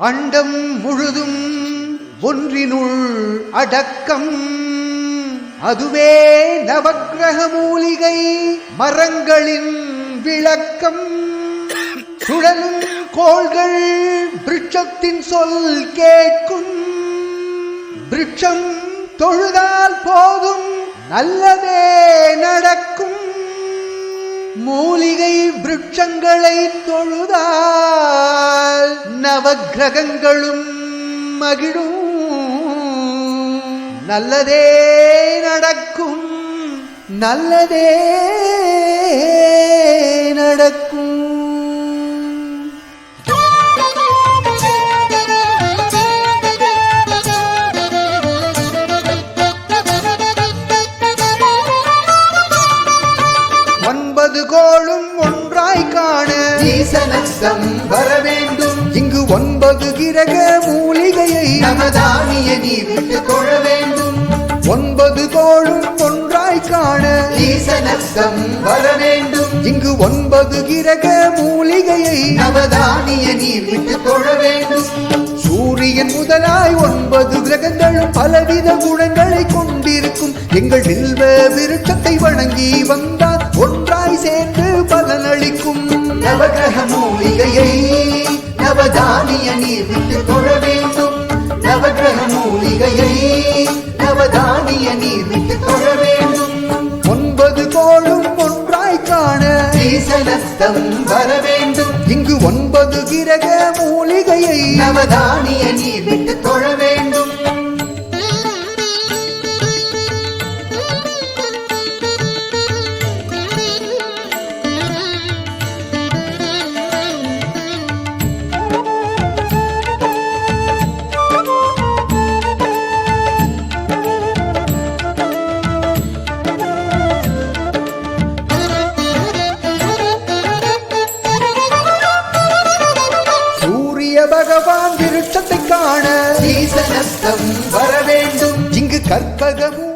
அண்டம் முழுதும் ஒன்றினுள் அடக்கம். அதுவே நவக்கிரக மூலிகை மரங்களின் விளக்கம். சுழலும் கோள்கள் விருட்சத்தின் சொல் கேட்கும். விருட்சம் தொழுதால் போதும் நல்லதே நடக்கும். மூலிகை விருட்சங்களை தொழுதால் நவக்கிரகங்களும் மகிழும். நல்லதே நடக்கும், நல்லதே நடக்கும். கோளும் ஒன்றாய் காண ஈசனத்தம் வர வேண்டும். இங்கு 9 கிரக மூலிகையை நவதானிய நீ விட்டு தொழ வேண்டும். 9 கோளும் ஒன்றாய் காண ஈசனத்தம் வர வேண்டும். இங்கு 9 கிரக மூலிகையை நவதானிய நீ விட்டு தொழ வேண்டும். சூரியன் முதலாய் 9 கிரகங்களும் பலவித குணங்களை கொண்டிருக்கும். எங்கள் வில்வ விருட்சத்தை வணங்கி வந்தால் ஒன்றாய் சேர்ந்து பலனளிக்கும். நவகிரக மூலிகையை நவதானிய நீர் விட்டு தொழ வேண்டும். நவகிரக மூலிகையை நவதானிய நீர் விட்டு தொழ வேண்டும். 9 கோளும் ஒன்றாய் காண ஈசனத்தம் வர வேண்டும். இங்கு 9 கிரக மூலிகையை நவதானிய நீர் விட்டு தொழ வேண்டும். பகவான் விருட்சத்தை காண ஈசனத்தம் வர வேண்டும். இங்கு கற்பகமும்